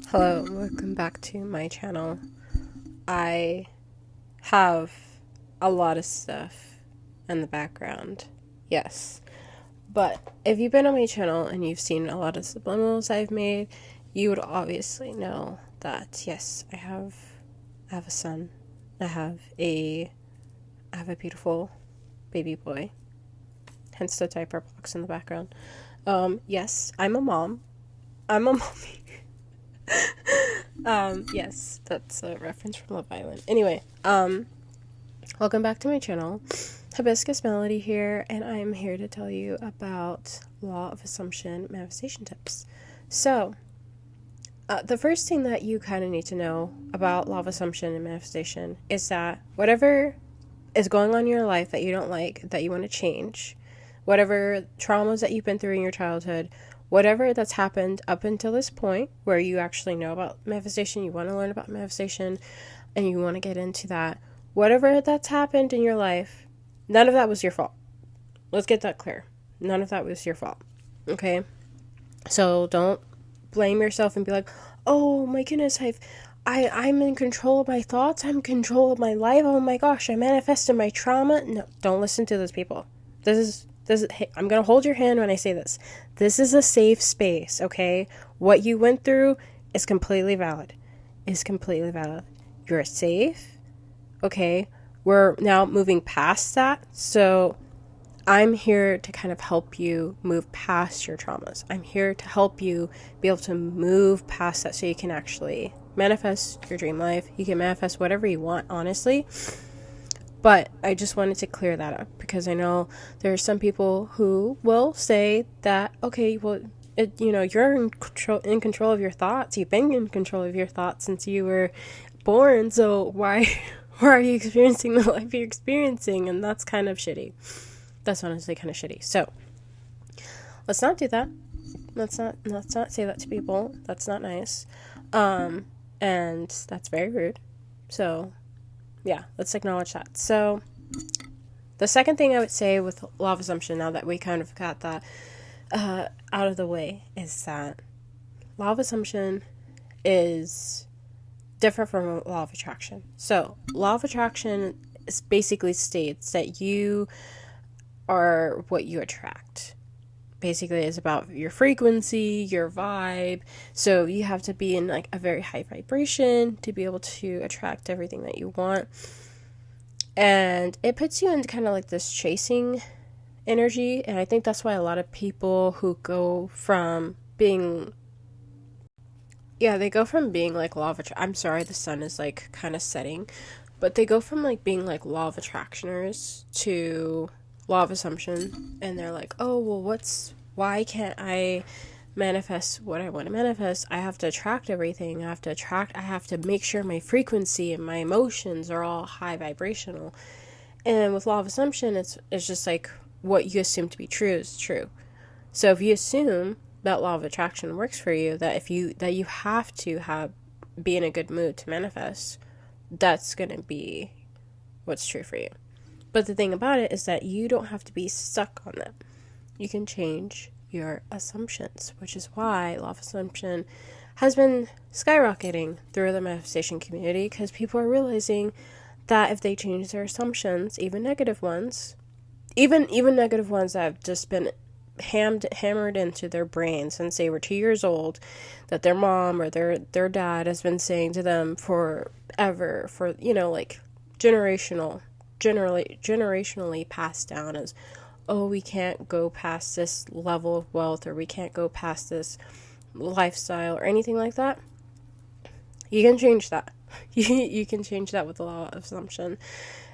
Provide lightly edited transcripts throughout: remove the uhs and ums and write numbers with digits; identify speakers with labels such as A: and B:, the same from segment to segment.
A: Hello, welcome back to my channel. I have a lot of stuff in the background, yes. But if you've been on my channel and you've seen a lot of subliminals I've made, you would obviously know that, yes, I have a son. I have a beautiful baby boy. Hence the diaper box in the background. Yes, I'm a mom. I'm a mommy. Yes, that's a reference from Love Island. Anyway, welcome back to my channel. Hibiscus Melody here, and I'm here to tell you about Law of Assumption manifestation tips. So, the first thing that you kind of need to know about Law of Assumption and manifestation is that whatever is going on in your life that you don't like, that you want to change, whatever traumas that you've been through in your childhood, whatever that's happened up until this point where you actually know about manifestation, you want to learn about manifestation, and you want to get into that, whatever that's happened in your life, none of that was your fault. Let's get that clear. None of that was your fault. Okay? So don't blame yourself and be like, oh my goodness, I'm in control of my thoughts, I'm in control of my life, oh my gosh, I manifested my trauma. No, don't listen to those people. This is, hey, I'm going to hold your hand when I say this. This is a safe space, okay? What you went through is completely valid. You're safe, okay? We're now moving past that. So I'm here to kind of help you move past your traumas. I'm here to help you be able to move past that so you can actually manifest your dream life. You can manifest whatever you want, honestly. But I just wanted to clear that up because I know there are some people who will say that, okay, well, you're in control of your thoughts. You've been in control of your thoughts since you were born. So why are you experiencing the life you're experiencing? And that's kind of shitty. That's honestly kind of shitty. So let's not do that. Let's not say that to people. That's not nice. And that's very rude. So yeah, let's acknowledge that. So the second thing I would say with law of assumption, now that we kind of got that out of the way, is that law of assumption is different from law of attraction. So law of attraction basically states that you are what you attract. Basically, it's about your frequency, your vibe. So you have to be in like a very high vibration to be able to attract everything that you want. And it puts you in kind of like this chasing energy. And I think that's why a lot of people who go from being like law of attraction. I'm sorry, the sun is like kind of setting. But they go from like being like law of attractioners to law of assumption, and they're like, oh, well, why can't I manifest what I want to manifest? I have to attract everything. I have to make sure my frequency and my emotions are all high vibrational. And with law of assumption, it's just like what you assume to be true is true. So if you assume that law of attraction works for you, that you have to be in a good mood to manifest, that's going to be what's true for you. But the thing about it is that you don't have to be stuck on that. You can change your assumptions, which is why law of assumption has been skyrocketing through the manifestation community, because people are realizing that if they change their assumptions, even negative ones that have just been hammered into their brain since they were 2 years old, that their mom or their dad has been saying to them forever, for like generationally passed down as, oh, we can't go past this level of wealth, or we can't go past this lifestyle or anything like that. You can change that. You can change that with the law of assumption.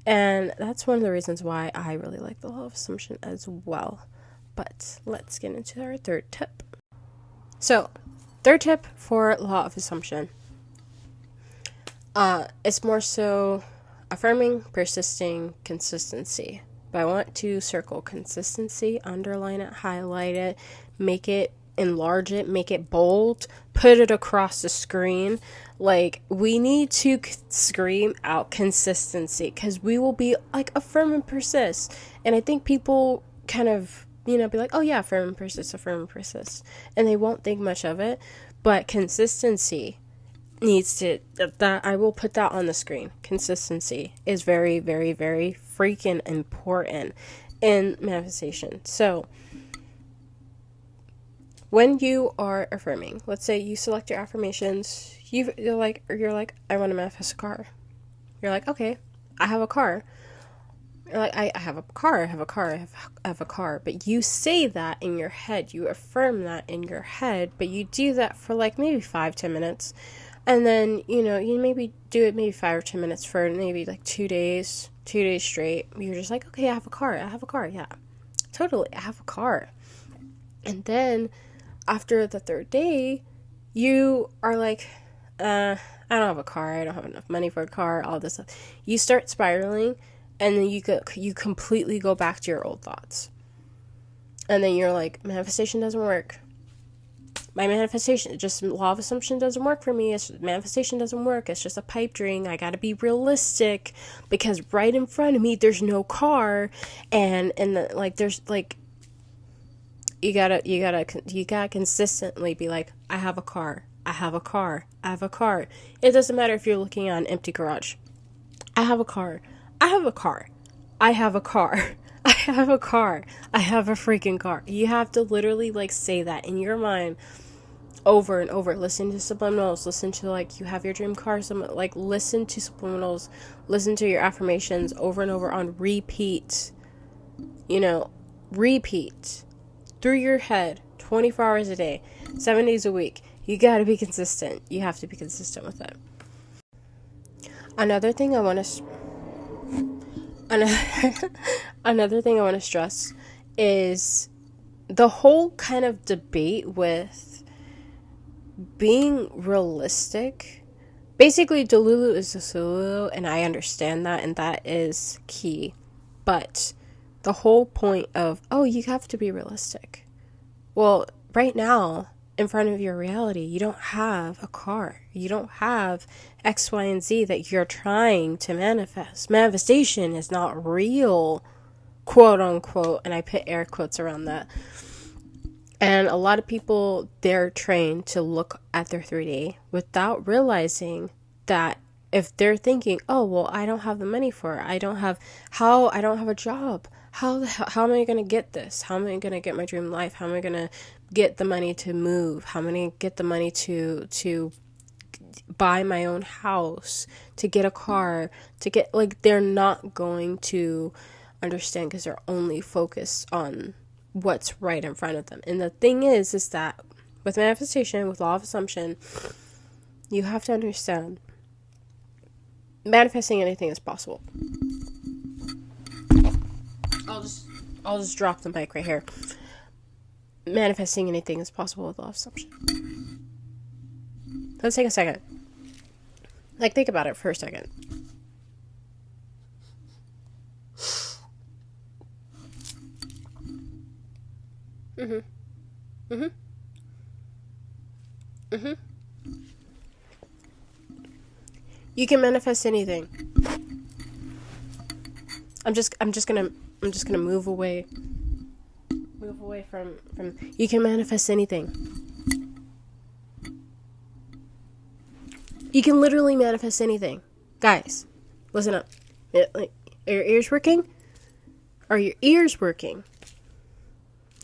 A: And that's one of the reasons why I really like the law of assumption as well. But let's get into our third tip. So, third tip for law of assumption. It's more so affirming, persisting, consistency. But I want to circle consistency, underline it, highlight it, make it, enlarge it, make it bold, put it across the screen. Like, we need to scream out consistency, because we will be like, affirm and persist. And I think people kind of, be like, oh yeah, affirm and persist. And they won't think much of it. But consistency needs to, that I will put that on the screen. Consistency is very, very, very freaking important in manifestation. So when you are affirming, let's say you select your affirmations, you're like, I want to manifest a car. You're like, okay, I have a car. You're like, I have a car, I have a car, I have a car. But you say that in your head, you affirm that in your head, but you do that for like maybe 5-10 minutes. And then, you maybe do it maybe 5 or 10 minutes for maybe like 2 days straight. You're just like, okay, I have a car, yeah. Totally, I have a car. And then after the third day, you are like, I don't have a car, I don't have enough money for a car, all this stuff. You start spiraling, and then you completely go back to your old thoughts. And then you're like, manifestation doesn't work. My manifestation, just law of assumption doesn't work for me. Manifestation doesn't work. It's just a pipe dream. I gotta be realistic, because right in front of me, there's no car, and there's like, you gotta consistently be like, I have a car, I have a car, I have a car. It doesn't matter if you're looking at an empty garage. I have a car, I have a car, I have a car, I have a car, I have a freaking car. You have to literally like say that in your mind over and over. Listen to subliminals, listen to like, you have your dream car, listen to subliminals, listen to your affirmations over and over on repeat. Repeat through your head 24 hours a day, 7 days a week. You gotta be consistent. You have to be consistent with it. Another thing I want to stress is the whole kind of debate with being realistic. Basically, Delulu is a Delulu, and I understand that, and that is key. But the whole point of, you have to be realistic. Well, right now, in front of your reality, you don't have a car. You don't have X, Y, and Z that you're trying to manifest. Manifestation is not real, quote unquote, and I put air quotes around that. And a lot of people, they're trained to look at their 3D without realizing that if they're thinking, I don't have the money for it. I don't have a job. How am I going to get this? How am I going to get my dream life? How am I going to get the money to move? How am I going to get the money to buy my own house, to get a car, to get, they're not going to understand, because they're only focused on what's right in front of them. And the thing is that with manifestation, with law of assumption, you have to understand manifesting anything is possible. I'll just drop the mic right here. Manifesting anything is possible with law of assumption. Let's take a second. Think about it for a second. You can manifest anything. I'm just gonna move away from you can manifest anything. You can literally manifest anything. Guys, listen up. Are your ears working? Are your ears working?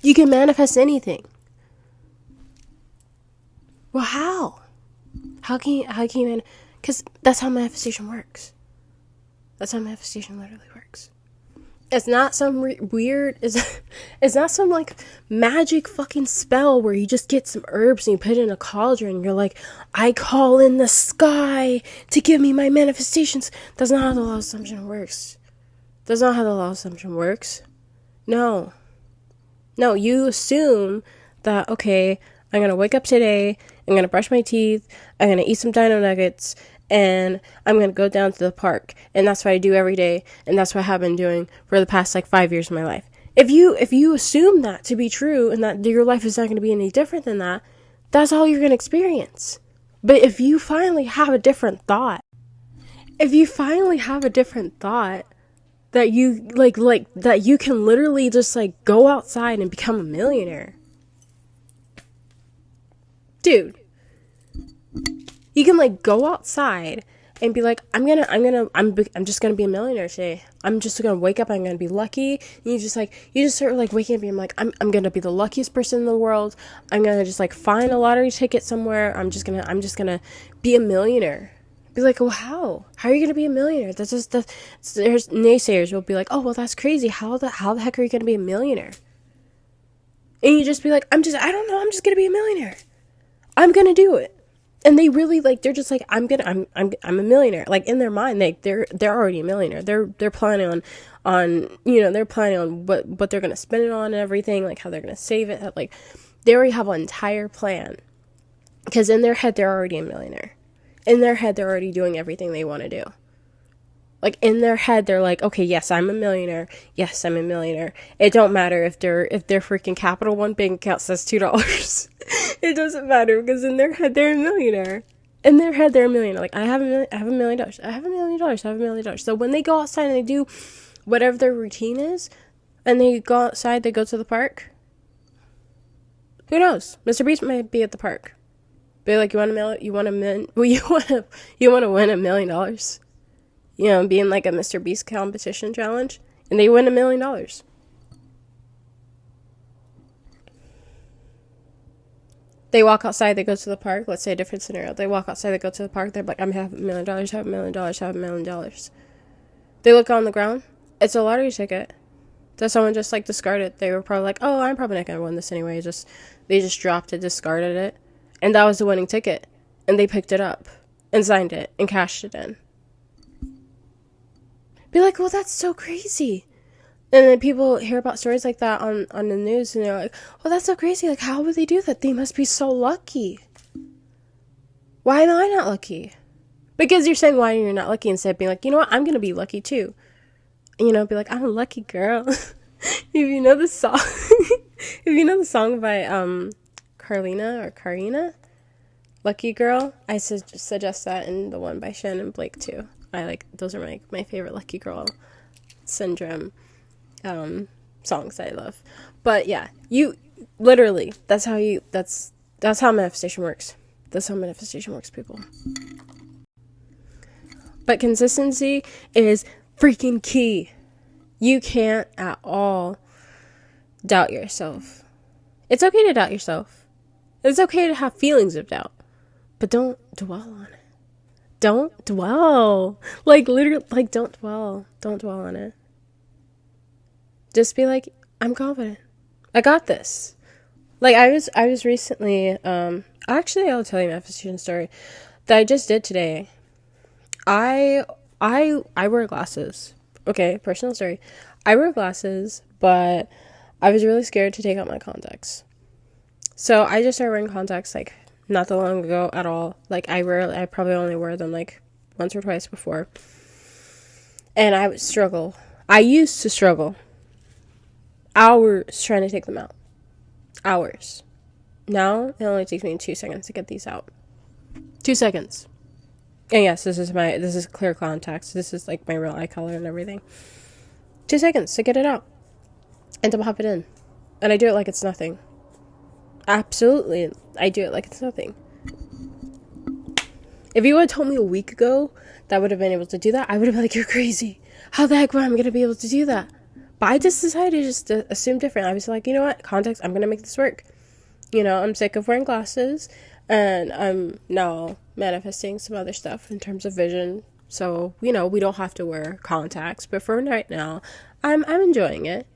A: You can manifest anything. Well, how? How can you because that's how manifestation works. That's how manifestation literally works. It's not some weird, it's not some magic fucking spell where you just get some herbs and you put it in a cauldron and you're like, I call in the sky to give me my manifestations. That's not how the law of assumption works. That's not how the law of assumption works. No, you assume that, okay, I'm going to wake up today, I'm going to brush my teeth, I'm going to eat some dino nuggets, and I'm going to go down to the park. And that's what I do every day. And that's what I have been doing for the past 5 years of my life. If you assume that to be true and that your life is not going to be any different than that, that's all you're going to experience. But if you finally have a different thought, that you that you can literally just go outside and become a millionaire. Dude, You can like go outside and be like, I'm just gonna be a millionaire today. I'm just gonna wake up. I'm gonna be lucky. And you just start like waking up and like, I'm gonna be the luckiest person in the world. I'm gonna just like find a lottery ticket somewhere. I'm just gonna be a millionaire. Be like, well, how are you gonna be a millionaire? There's naysayers will be like, oh, well, that's crazy. How the heck are you gonna be a millionaire? And you just be like, I don't know. I'm just gonna be a millionaire. I'm gonna do it. And they really like, they're just like, I'm a millionaire. Like in their mind, they're already a millionaire. They're planning on they're planning on what they're gonna spend it on and everything, like how they're gonna save it. Like they already have an entire plan, because in their head they're already a millionaire. In their head they're already doing everything they want to do. Like in their head they're like, okay, yes, I'm a millionaire. Yes, I'm a millionaire. It don't matter if their freaking Capital One bank account says $2. It doesn't matter, because in their head they're a millionaire. In their head they're a millionaire. Like I have $1 million. I have $1 million. I have $1 million. So when they go outside and they do whatever their routine is, and they go outside, they go to the park. Who knows? Mr. Beast might be at the park. Be like, you want to win $1 million? Being like a Mr. Beast competition challenge, and they win $1 million. They walk outside, they go to the park. Let's say a different scenario. They walk outside, they go to the park. They're like, I'm have $1 million, have $1 million, have $1 million. They look on the ground. It's a lottery ticket that someone just like discarded. They were probably like, oh, I'm probably not gonna win this anyway. They just dropped it, discarded it, and that was the winning ticket. And they picked it up and signed it and cashed it in. Be like, well, that's so crazy. And then people hear about stories like that on the news, and they're like, well, that's so crazy. Like, how would they do that? They must be so lucky. Why am I not lucky? Because you're saying why you're not lucky, instead of being like, you know what, I'm going to be lucky too. Be like, I'm a lucky girl. If you know the song, by Karina, Lucky Girl, I suggest that, and the one by Shannon Blake too. Those are my favorite Lucky Girl syndrome songs that I love. But yeah, you literally, that's how manifestation works. That's how manifestation works, people. But consistency is freaking key. You can't at all doubt yourself. It's okay to doubt yourself. It's okay to have feelings of doubt, but don't dwell on it. Don't dwell. Like literally, like don't dwell on it. Just be like, I'm confident. I got this. Like I was recently, actually I'll tell you my manifestation story that I just did today. I wear glasses. Okay, personal story. I wear glasses, but I was really scared to take out my contacts. So I just started wearing contacts like not that long ago at all. Like I probably only wear them like once or twice before. And I would struggle. I used to struggle hours trying to take them out. Hours. Now it only takes me 2 seconds to get these out. 2 seconds. And yes, this is clear contacts. This is like my real eye color and everything. 2 seconds to get it out and to pop it in. And I do it like it's nothing. Absolutely, I do it like it's nothing. If you would have told me a week ago that I would have been able to do that, I would have been like, you're crazy. How the heck am I going to be able to do that? But I just decided to assume different. I was like, you know what? Contacts, I'm going to make this work. I'm sick of wearing glasses, and I'm now manifesting some other stuff in terms of vision. So, we don't have to wear contacts. But for right now, I'm enjoying it,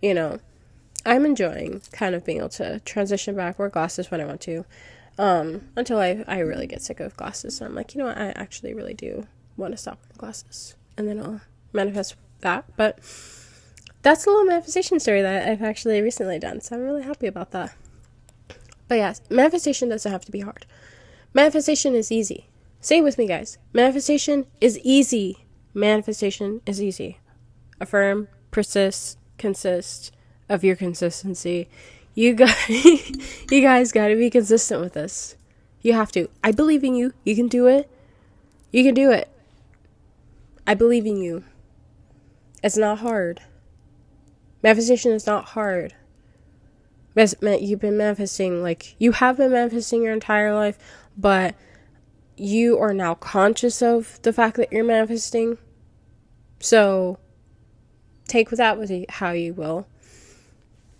A: I'm enjoying kind of being able to transition back, wear glasses when I want to, until I really get sick of glasses. And I'm like, you know what, I actually really do want to stop wearing glasses. And then I'll manifest that. But that's a little manifestation story that I've actually recently done. So I'm really happy about that. But yeah, manifestation doesn't have to be hard. Manifestation is easy. Say it with me, guys. Manifestation is easy. Manifestation is easy. Affirm, persist, consist of your consistency. You guys got to be consistent with this. You have to. I believe in you. You can do it. You can do it. I believe in you. It's not hard. Manifestation is not hard. You've been manifesting, like, you have been manifesting your entire life, but you are now conscious of the fact that you're manifesting. So take that with how you will.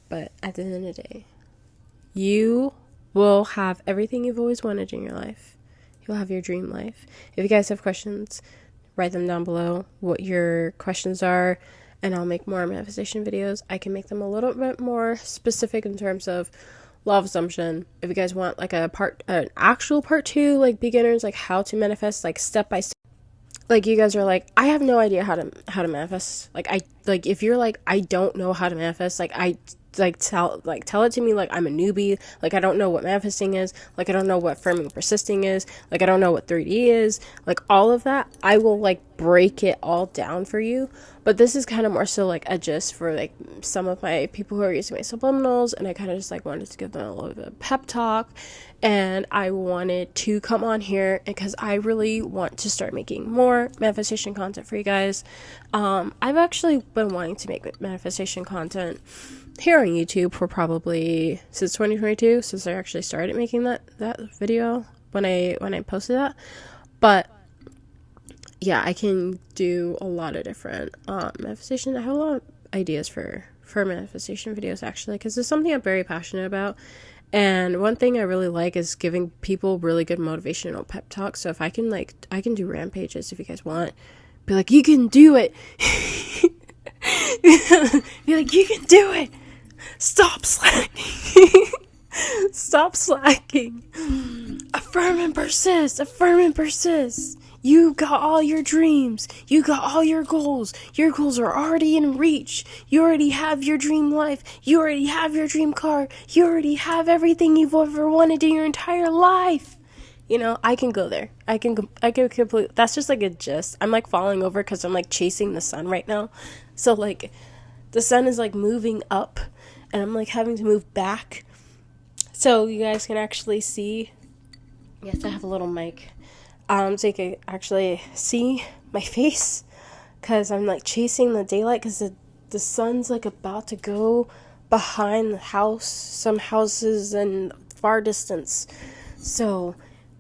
A: But at the end of the day, you will have everything you've always wanted in your life. You'll have your dream life. If you guys have questions, write them down below what your questions are, and I'll make more manifestation videos. I can make them a little bit more specific in terms of law of assumption. If you guys want like an actual part 2, like beginners, like how to manifest, like step by step. Like you guys are like, I have no idea how to manifest. If you're like, I don't know how to manifest, tell it to me like I'm a newbie, like I don't know what manifesting is, like I don't know what firming persisting is, like I don't know what 3D is, like all of that, I will like break it all down for you. But this is kind of more so like a gist for like some of my people who are using my subliminals, and I kind of just like wanted to give them a little bit of pep talk, and I wanted to come on here because I really want to start making more manifestation content for you guys. I've actually been wanting to make manifestation content here on YouTube for probably since 2022, since I actually started making that video when I posted that. But yeah, I can do a lot of different manifestation. I have a lot of ideas for manifestation videos actually, because it's something I'm very passionate about. And one thing I really like is giving people really good motivational pep talks. So if I can do rampages if you guys want. Be like, you can do it. Be like, you can do it. Stop slacking. Stop slacking. Affirm and persist. Affirm and persist. You got all your dreams. You got all your goals. Your goals are already in reach. You already have your dream life. You already have your dream car. You already have everything you've ever wanted in your entire life. You know, I can go there. I can completely, that's just like a gist. I'm like falling over because I'm like chasing the sun right now. So like the sun is like moving up and I'm like having to move back. So you guys can actually see. Yes, I have a little mic. So you can actually see my face because I'm like chasing the daylight because the sun's like about to go behind the house, some houses in far distance. So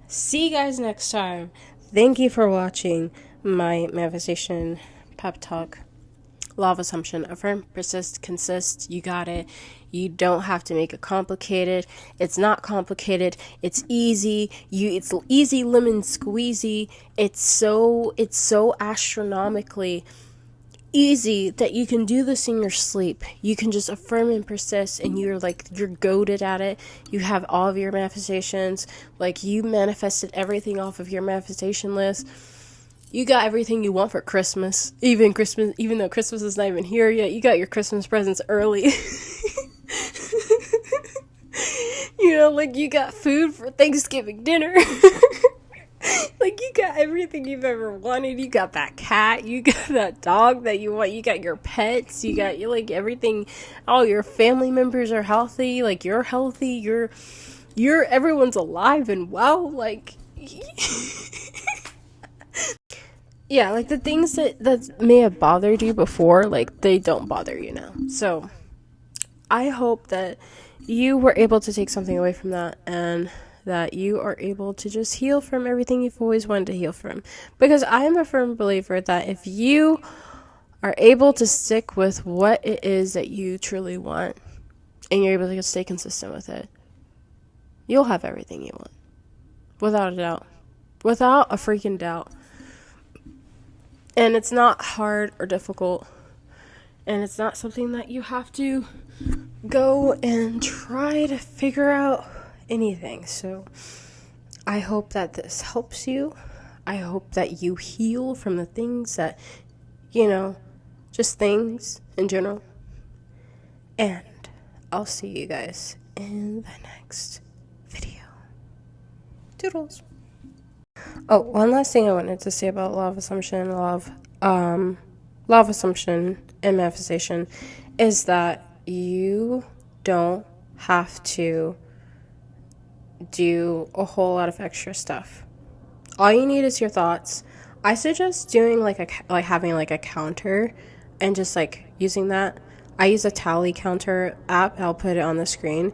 A: see you guys next time. Thank you for watching my manifestation pep talk. Law of assumption. Affirm, persist, consist. You got it. You don't have to make it complicated. It's not complicated. It's easy. It's easy lemon squeezy. It's so astronomically easy that you can do this in your sleep. You can just affirm and persist, and you're goated at it. You have all of your manifestations. Like, you manifested everything off of your manifestation list. You got everything you want for Christmas. Even though Christmas is not even here yet, you got your Christmas presents early. You know, like, you got food for Thanksgiving dinner. Like, you got everything you've ever wanted. You got that cat. You got that dog that you want. You got your pets. You got, like, everything. All your family members are healthy. Like, you're healthy. Everyone's alive and well. Like, yeah, like, the things that may have bothered you before, like, they don't bother you now. So I hope that you were able to take something away from that, and that you are able to just heal from everything you've always wanted to heal from. Because I am a firm believer that if you are able to stick with what it is that you truly want, and you're able to stay consistent with it, you'll have everything you want. Without a doubt. Without a freaking doubt. And it's not hard or difficult. And it's not something that you have to go and try to figure out anything. So I hope that this helps you. I hope that you heal from the things that, just things in general. And I'll see you guys in the next video. Toodles. Oh, one last thing I wanted to say about law of assumption and manifestation is that you don't have to do a whole lot of extra stuff. All you need is your thoughts. I suggest doing having a counter and just using that. I use a tally counter app. I'll put it on the screen,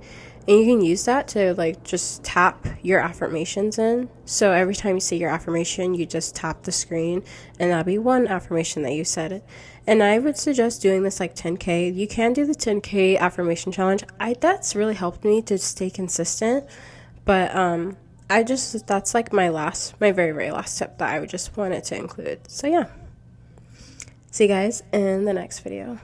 A: And you can use that to like just tap your affirmations in. So every time you say your affirmation, you just tap the screen, and that'll be one affirmation that you said. And I would suggest doing this like 10K. You can do the 10K affirmation challenge. That's really helped me to stay consistent. But that's like my very, very last tip that I would just wanted to include. So yeah. See you guys in the next video.